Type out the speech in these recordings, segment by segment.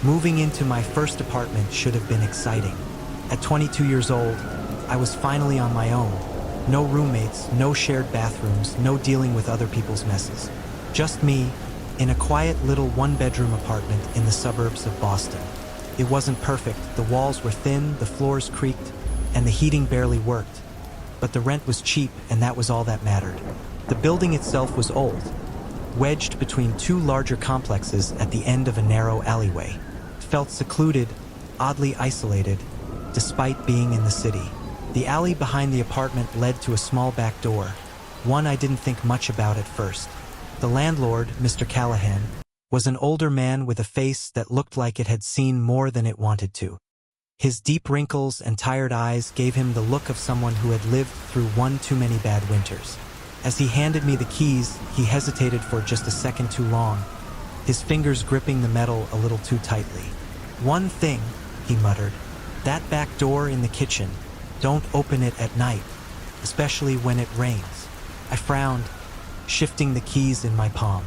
Moving into my first apartment should have been exciting. At 22 years old, I was finally on my own. No roommates, no shared bathrooms, no dealing with other people's messes. Just me, in a quiet little one-bedroom apartment in the suburbs of Boston. It wasn't perfect. The walls were thin, the floors creaked, and the heating barely worked. But the rent was cheap, and that was all that mattered. The building itself was old, wedged between two larger complexes at the end of a narrow alleyway. It felt secluded, oddly isolated, despite being in the city. The alley behind the apartment led to a small back door, one I didn't think much about at first. The landlord, Mr. Callahan, was an older man with a face that looked like it had seen more than it wanted to. His deep wrinkles and tired eyes gave him the look of someone who had lived through one too many bad winters. As he handed me the keys, he hesitated for just a second too long, his fingers gripping the metal a little too tightly. "One thing," he muttered, "that back door in the kitchen, don't open it at night, especially when it rains." I frowned, shifting the keys in my palm.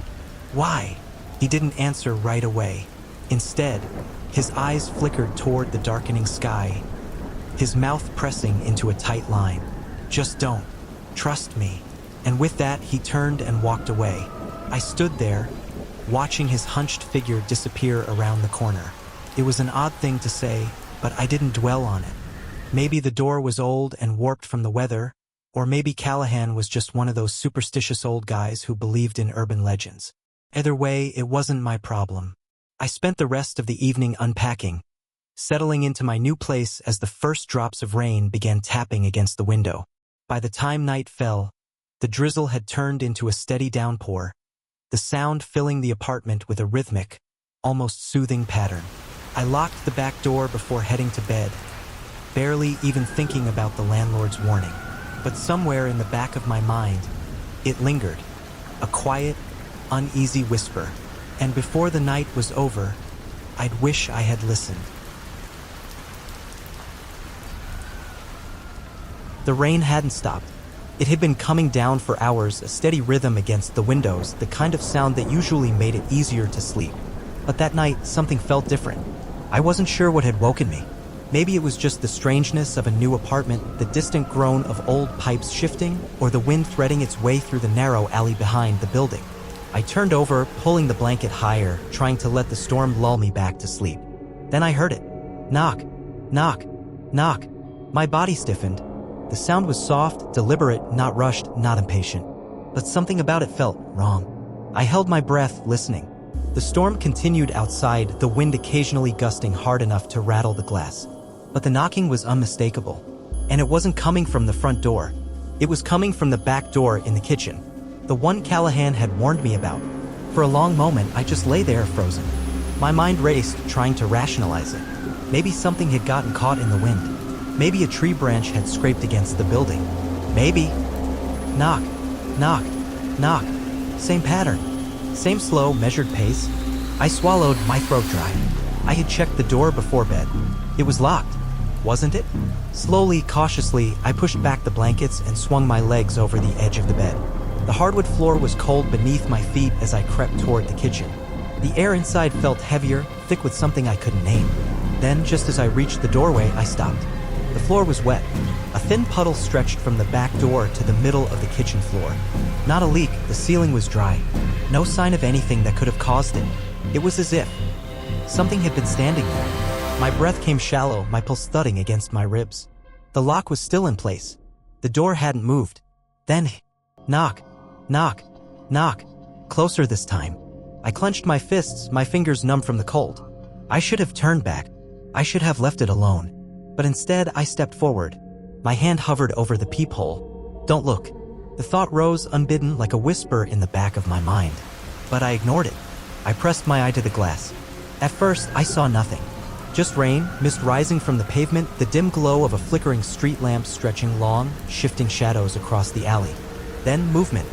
"Why?" He didn't answer right away. Instead, his eyes flickered toward the darkening sky, his mouth pressing into a tight line. "Just don't. Trust me." And with that, he turned and walked away. I stood there, watching his hunched figure disappear around the corner. It was an odd thing to say, but I didn't dwell on it. Maybe the door was old and warped from the weather, or maybe Callahan was just one of those superstitious old guys who believed in urban legends. Either way, it wasn't my problem. I spent the rest of the evening unpacking, settling into my new place as the first drops of rain began tapping against the window. By the time night fell, the drizzle had turned into a steady downpour, the sound filling the apartment with a rhythmic, almost soothing pattern. I locked the back door before heading to bed, barely even thinking about the landlord's warning. But somewhere in the back of my mind, it lingered, a quiet, uneasy whisper. And before the night was over, I'd wish I had listened. The rain hadn't stopped. It had been coming down for hours, a steady rhythm against the windows, the kind of sound that usually made it easier to sleep. But that night, something felt different. I wasn't sure what had woken me. Maybe it was just the strangeness of a new apartment, the distant groan of old pipes shifting, or the wind threading its way through the narrow alley behind the building. I turned over, pulling the blanket higher, trying to let the storm lull me back to sleep. Then I heard it. Knock, knock, knock. My body stiffened. The sound was soft, deliberate, not rushed, not impatient. But something about it felt wrong. I held my breath, listening. The storm continued outside, the wind occasionally gusting hard enough to rattle the glass. But the knocking was unmistakable. And it wasn't coming from the front door. It was coming from the back door in the kitchen, the one Callahan had warned me about. For a long moment, I just lay there frozen. My mind raced, trying to rationalize it. Maybe something had gotten caught in the wind. Maybe a tree branch had scraped against the building. Maybe. Knock, knock, knock. Same pattern. Same slow, measured pace. I swallowed, my throat dry. I had checked the door before bed. It was locked, wasn't it? Slowly, cautiously, I pushed back the blankets and swung my legs over the edge of the bed. The hardwood floor was cold beneath my feet as I crept toward the kitchen. The air inside felt heavier, thick with something I couldn't name. Then, just as I reached the doorway, I stopped. The floor was wet. A thin puddle stretched from the back door to the middle of the kitchen floor. Not a leak, the ceiling was dry. No sign of anything that could have caused it. It was as if something had been standing there. My breath came shallow, my pulse thudding against my ribs. The lock was still in place. The door hadn't moved. Then, knock, knock, knock. Closer this time. I clenched my fists, my fingers numb from the cold. I should have turned back. I should have left it alone. But instead, I stepped forward. My hand hovered over the peephole. Don't look. The thought rose unbidden like a whisper in the back of my mind. But I ignored it. I pressed my eye to the glass. At first, I saw nothing. Just rain, mist rising from the pavement, the dim glow of a flickering street lamp stretching long, shifting shadows across the alley. Then movement.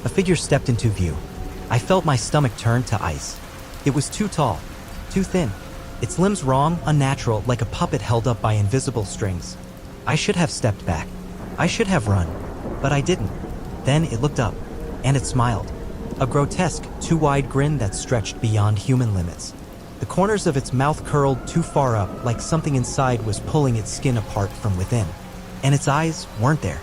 A figure stepped into view. I felt my stomach turn to ice. It was too tall, too thin. Its limbs wrong, unnatural, like a puppet held up by invisible strings. I should have stepped back. I should have run. But I didn't. Then it looked up, and it smiled. A grotesque, too wide grin that stretched beyond human limits. The corners of its mouth curled too far up, like something inside was pulling its skin apart from within. And its eyes weren't there.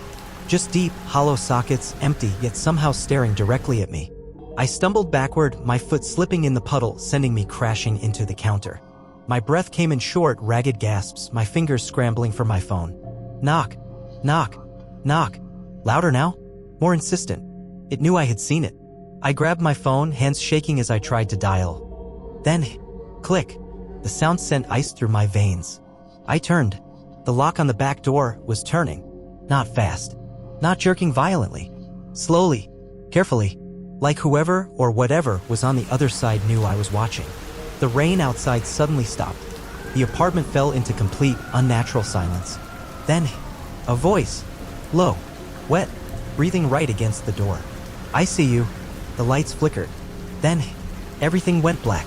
Just deep, hollow sockets, empty, yet somehow staring directly at me. I stumbled backward, my foot slipping in the puddle, sending me crashing into the counter. My breath came in short, ragged gasps, my fingers scrambling for my phone. Knock. Knock. Knock. Louder now? More insistent. It knew I had seen it. I grabbed my phone, hands shaking as I tried to dial. Then, click. The sound sent ice through my veins. I turned. The lock on the back door was turning. Not fast. Not jerking violently. Slowly. Carefully. Like whoever or whatever was on the other side knew I was watching. The rain outside suddenly stopped. The apartment fell into complete, unnatural silence. Then, a voice. Low. Wet. Breathing right against the door. I see you. The lights flickered. Then, everything went black.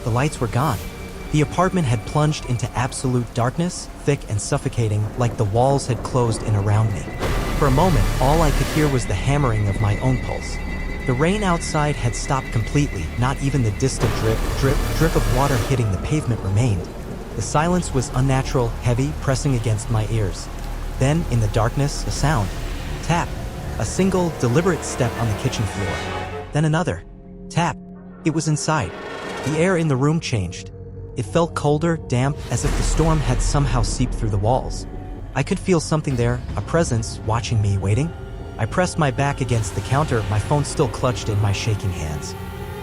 The lights were gone. The apartment had plunged into absolute darkness, thick and suffocating, like the walls had closed in around me. For a moment, all I could hear was the hammering of my own pulse. The rain outside had stopped completely, not even the distant drip, drip, drip of water hitting the pavement remained. The silence was unnatural, heavy, pressing against my ears. Then, in the darkness, a sound. Tap. A single, deliberate step on the kitchen floor. Then another. Tap. It was inside. The air in the room changed. It felt colder, damp, as if the storm had somehow seeped through the walls. I could feel something there, a presence, watching me, waiting. I pressed my back against the counter, my phone still clutched in my shaking hands.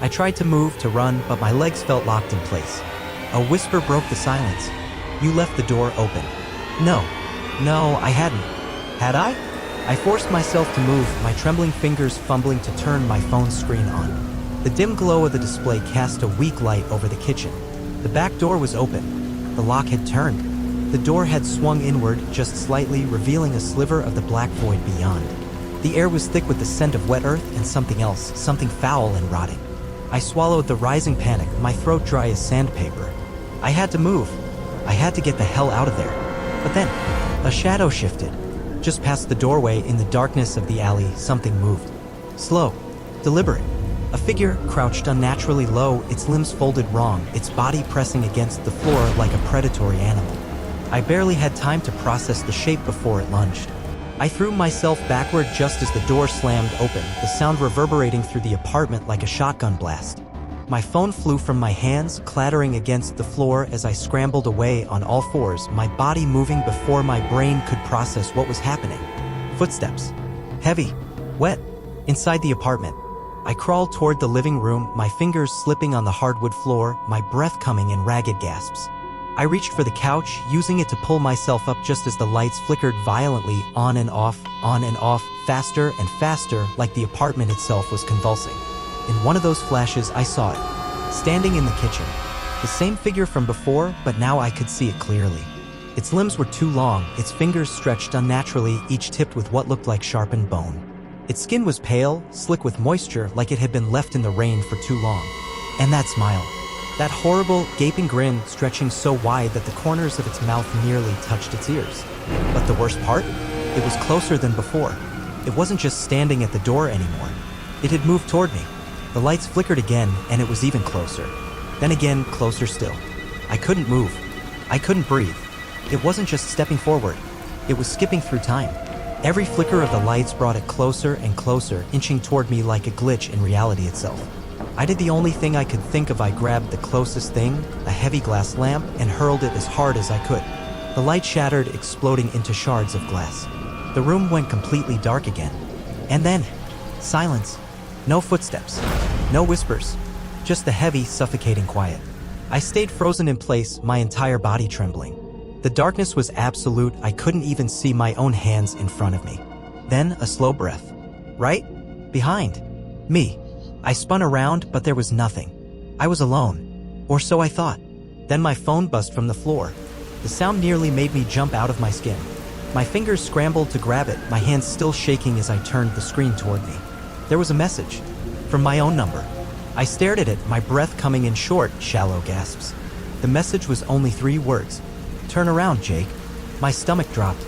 I tried to move, to run, but my legs felt locked in place. A whisper broke the silence. You left the door open. No, I hadn't. Had I? I forced myself to move, my trembling fingers fumbling to turn my phone screen on. The dim glow of the display cast a weak light over the kitchen. The back door was open. The lock had turned. The door had swung inward, just slightly, revealing a sliver of the black void beyond. The air was thick with the scent of wet earth and something else, something foul and rotting. I swallowed the rising panic, my throat dry as sandpaper. I had to move. I had to get the hell out of there. But then, a shadow shifted. Just past the doorway, in the darkness of the alley, something moved. Slow. Deliberate. A figure crouched unnaturally low, its limbs folded wrong, its body pressing against the floor like a predatory animal. I barely had time to process the shape before it lunged. I threw myself backward just as the door slammed open, the sound reverberating through the apartment like a shotgun blast. My phone flew from my hands, clattering against the floor as I scrambled away on all fours, my body moving before my brain could process what was happening. Footsteps. Heavy. Wet. Inside the apartment. I crawled toward the living room, my fingers slipping on the hardwood floor, my breath coming in ragged gasps. I reached for the couch, using it to pull myself up just as the lights flickered violently, on and off, faster and faster, like the apartment itself was convulsing. In one of those flashes, I saw it, standing in the kitchen. The same figure from before, but now I could see it clearly. Its limbs were too long, its fingers stretched unnaturally, each tipped with what looked like sharpened bone. Its skin was pale, slick with moisture, like it had been left in the rain for too long. And that smile. That horrible, gaping grin stretching so wide that the corners of its mouth nearly touched its ears. But the worst part? It was closer than before. It wasn't just standing at the door anymore. It had moved toward me. The lights flickered again, and it was even closer. Then again, closer still. I couldn't move. I couldn't breathe. It wasn't just stepping forward. It was skipping through time. Every flicker of the lights brought it closer and closer, inching toward me like a glitch in reality itself. I did the only thing I could think of. I grabbed the closest thing, a heavy glass lamp, and hurled it as hard as I could. The light shattered, exploding into shards of glass. The room went completely dark again. And then, silence. No footsteps. No whispers. Just the heavy, suffocating quiet. I stayed frozen in place, my entire body trembling. The darkness was absolute. I couldn't even see my own hands in front of me. Then a slow breath. Right? Behind. Me. I spun around, but there was nothing. I was alone. Or so I thought. Then my phone buzzed from the floor. The sound nearly made me jump out of my skin. My fingers scrambled to grab it, my hands still shaking as I turned the screen toward me. There was a message. From my own number. I stared at it, my breath coming in short, shallow gasps. The message was only 3 words. Turn around, Jake. My stomach dropped.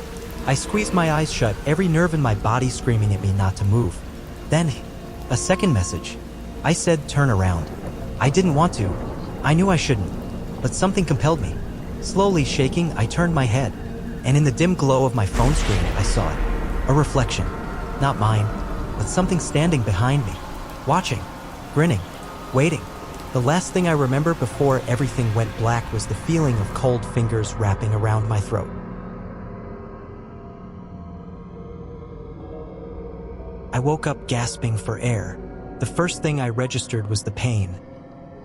I squeezed my eyes shut, every nerve in my body screaming at me not to move. Then, a second message. I said, "Turn around." I didn't want to. I knew I shouldn't, but something compelled me. Slowly shaking, I turned my head, and in the dim glow of my phone screen, I saw it. A reflection. Not mine, but something standing behind me. Watching. Grinning. Waiting. The last thing I remember before everything went black was the feeling of cold fingers wrapping around my throat. I woke up gasping for air. The first thing I registered was the pain.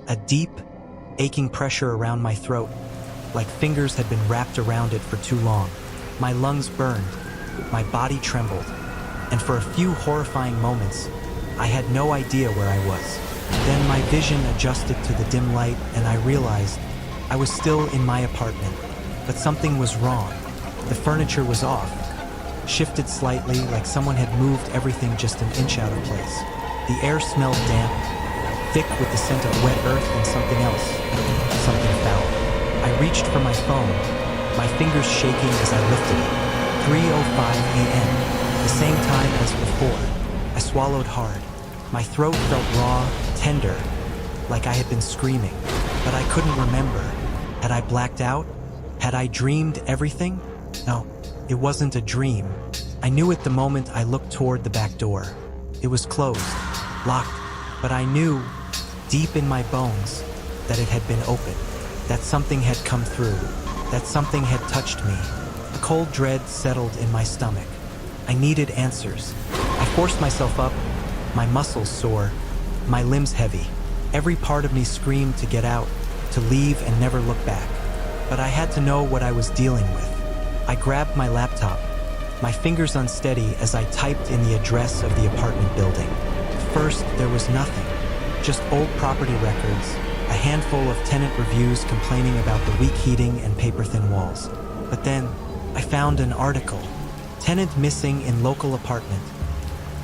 A deep, aching pressure around my throat, like fingers had been wrapped around it for too long. My lungs burned, my body trembled, and for a few horrifying moments, I had no idea where I was. Then my vision adjusted to the dim light and I realized I was still in my apartment, but something was wrong. The furniture was off, shifted slightly like someone had moved everything just an inch out of place. The air smelled damp, thick with the scent of wet earth and something else, something foul. I reached for my phone, my fingers shaking as I lifted it. 3:05 a.m., the same time as before. I swallowed hard. My throat felt raw, tender, like I had been screaming, but I couldn't remember. Had I blacked out? Had I dreamed everything? No, it wasn't a dream. I knew it the moment I looked toward the back door. It was closed, locked, but I knew, deep in my bones, that it had been opened, that something had come through, that something had touched me. A cold dread settled in my stomach. I needed answers. I forced myself up, my muscles sore, my limbs heavy. Every part of me screamed to get out, to leave and never look back. But I had to know what I was dealing with. I grabbed my laptop, my fingers unsteady as I typed in the address of the apartment building. First, there was nothing, just old property records, a handful of tenant reviews complaining about the weak heating and paper-thin walls. But then, I found an article. Tenant missing in local apartment.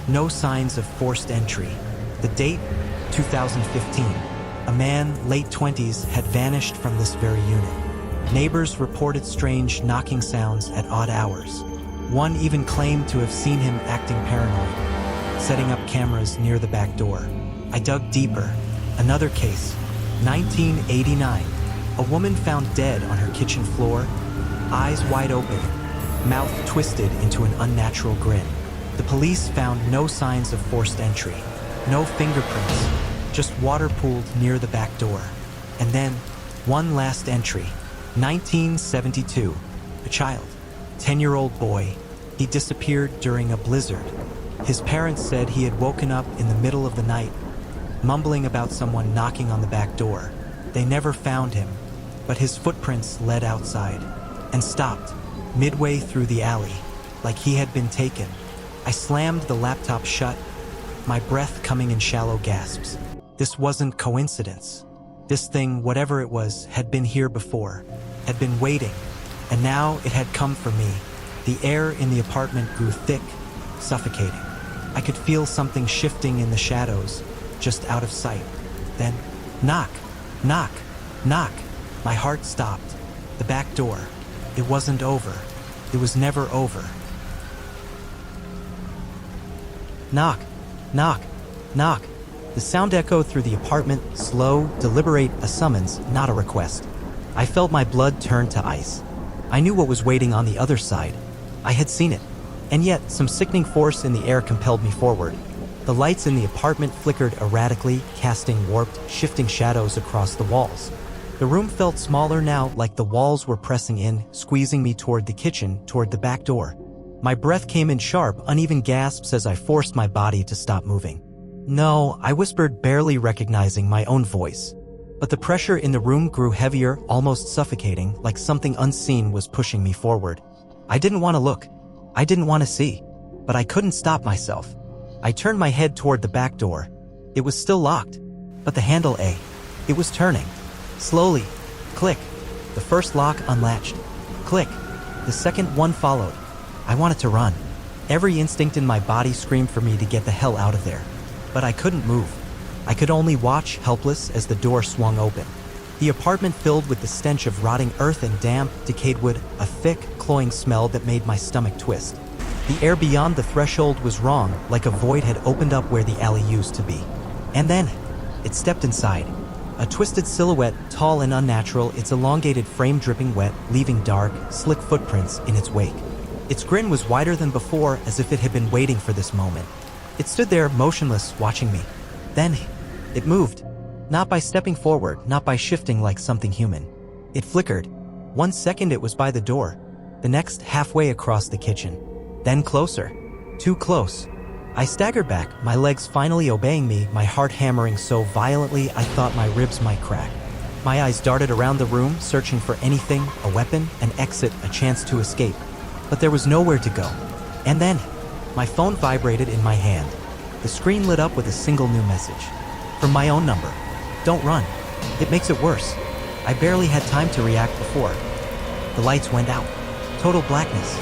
No signs of forced entry. The date, 2015. A man, late 20s, had vanished from this very unit. Neighbors reported strange knocking sounds at odd hours. One even claimed to have seen him acting paranoid, setting up cameras near the back door. I dug deeper. Another case, 1989. A woman found dead on her kitchen floor, eyes wide open, mouth twisted into an unnatural grin. The police found no signs of forced entry, no fingerprints, just water pooled near the back door. And then, one last entry, 1972. A child, 10-year-old boy. He disappeared during a blizzard. His parents said he had woken up in the middle of the night, mumbling about someone knocking on the back door. They never found him, but his footprints led outside and stopped midway through the alley, like he had been taken. I slammed the laptop shut, my breath coming in shallow gasps. This wasn't coincidence. This thing, whatever it was, had been here before, had been waiting, and now it had come for me. The air in the apartment grew thick, suffocating. I could feel something shifting in the shadows, just out of sight. Then, knock, knock, knock. My heart stopped. The back door. It wasn't over. It was never over. Knock, knock, knock. The sound echoed through the apartment, slow, deliberate, a summons, not a request. I felt my blood turn to ice. I knew what was waiting on the other side. I had seen it. And yet, some sickening force in the air compelled me forward. The lights in the apartment flickered erratically, casting warped, shifting shadows across the walls. The room felt smaller now, like the walls were pressing in, squeezing me toward the kitchen, toward the back door. My breath came in sharp, uneven gasps as I forced my body to stop moving. "No," I whispered, barely recognizing my own voice. But the pressure in the room grew heavier, almost suffocating, like something unseen was pushing me forward. I didn't want to look. I didn't want to see. But I couldn't stop myself. I turned my head toward the back door. It was still locked. But the handle, it was turning. Slowly. Click. The first lock unlatched. Click. The second one followed. I wanted to run. Every instinct in my body screamed for me to get the hell out of there. But I couldn't move. I could only watch, helpless, as the door swung open. The apartment filled with the stench of rotting earth and damp, decayed wood, a thick, cloying smell that made my stomach twist. The air beyond the threshold was wrong, like a void had opened up where the alley used to be. And then, It stepped inside. A twisted silhouette, tall and unnatural, its elongated frame dripping wet, leaving dark, slick footprints in its wake. Its grin was wider than before, as if it had been waiting for this moment. It stood there, motionless, watching me. Then, it moved. Not by stepping forward, not by shifting like something human. It flickered. 1 second it was by the door. The next, halfway across the kitchen. Then closer. Too close. I staggered back, my legs finally obeying me, my heart hammering so violently I thought my ribs might crack. My eyes darted around the room, searching for anything, a weapon, an exit, a chance to escape. But there was nowhere to go. And then, my phone vibrated in my hand. The screen lit up with a single new message. From my own number. Don't run. It makes it worse. I barely had time to react before. The lights went out. Total blackness.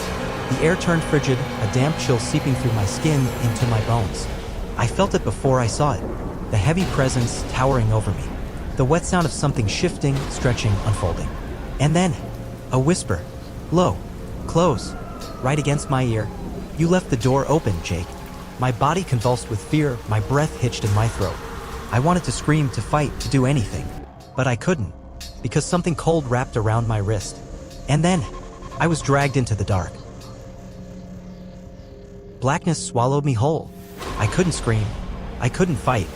The air turned frigid, a damp chill seeping through my skin into my bones. I felt it before I saw it. The heavy presence towering over me. The wet sound of something shifting, stretching, unfolding. And then, a whisper. Low. Close. Right against my ear. You left the door open, Jake. My body convulsed with fear, my breath hitched in my throat. I wanted to scream, to fight, to do anything. But I couldn't, because something cold wrapped around my wrist. And then, I was dragged into the dark. Blackness swallowed me whole. I couldn't scream. I couldn't fight.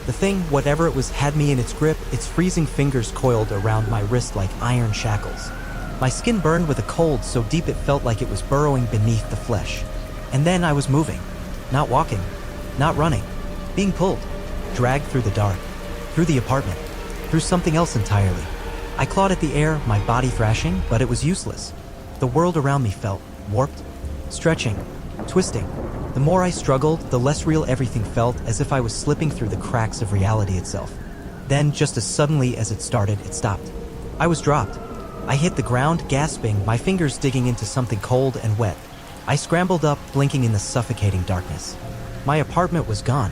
The thing, whatever it was, had me in its grip, its freezing fingers coiled around my wrist like iron shackles. My skin burned with a cold so deep it felt like it was burrowing beneath the flesh. And then I was moving. Not walking. Not running. Being pulled. Dragged through the dark. Through the apartment. Through something else entirely. I clawed at the air, my body thrashing, but it was useless. The world around me felt warped, stretching, twisting. The more I struggled, the less real everything felt, as if I was slipping through the cracks of reality itself. Then, just as suddenly as it started, it stopped. I was dropped. I hit the ground, gasping, my fingers digging into something cold and wet. I scrambled up, blinking in the suffocating darkness. My apartment was gone.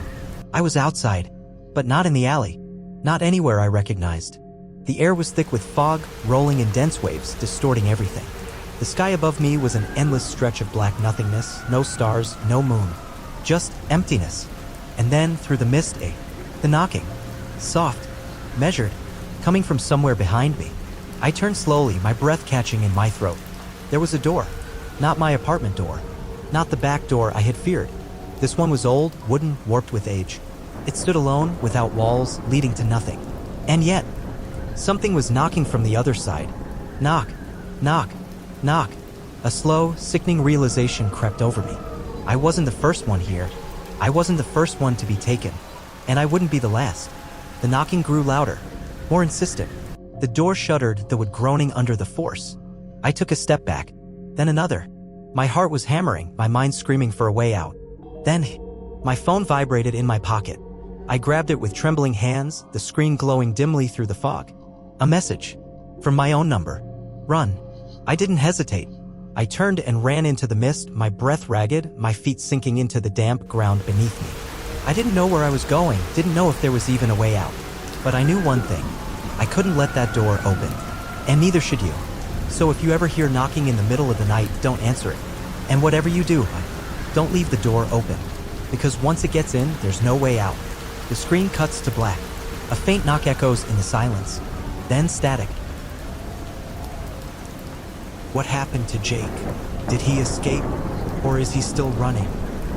I was outside, but not in the alley. Not anywhere I recognized. The air was thick with fog, rolling in dense waves, distorting everything. The sky above me was an endless stretch of black nothingness, no stars, no moon. Just emptiness. And then, through the mist, the knocking. Soft, measured, coming from somewhere behind me. I turned slowly, my breath catching in my throat. There was a door. Not my apartment door. Not the back door I had feared. This one was old, wooden, warped with age. It stood alone, without walls, leading to nothing. And yet, something was knocking from the other side. Knock, knock, knock. A slow, sickening realization crept over me. I wasn't the first one here. I wasn't the first one to be taken. And I wouldn't be the last. The knocking grew louder, more insistent. The door shuddered, though it groaning under the force. I took a step back, then another. My heart was hammering, my mind screaming for a way out. Then, my phone vibrated in my pocket. I grabbed it with trembling hands, the screen glowing dimly through the fog. A message. From my own number. Run. I didn't hesitate. I turned and ran into the mist, my breath ragged, my feet sinking into the damp ground beneath me. I didn't know where I was going, didn't know if there was even a way out. But I knew one thing. I couldn't let that door open. And neither should you. So if you ever hear knocking in the middle of the night, don't answer it. And whatever you do, don't leave the door open. Because once it gets in, there's no way out. The screen cuts to black. A faint knock echoes in the silence. Then static. What happened to Jake? Did he escape? Or is he still running?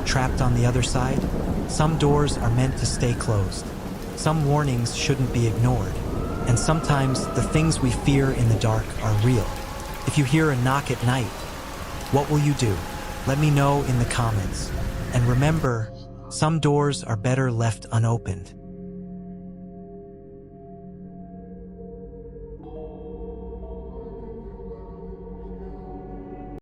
Trapped on the other side? Some doors are meant to stay closed. Some warnings shouldn't be ignored. And sometimes the things we fear in the dark are real. If you hear a knock at night, what will you do? Let me know in the comments. And remember, some doors are better left unopened.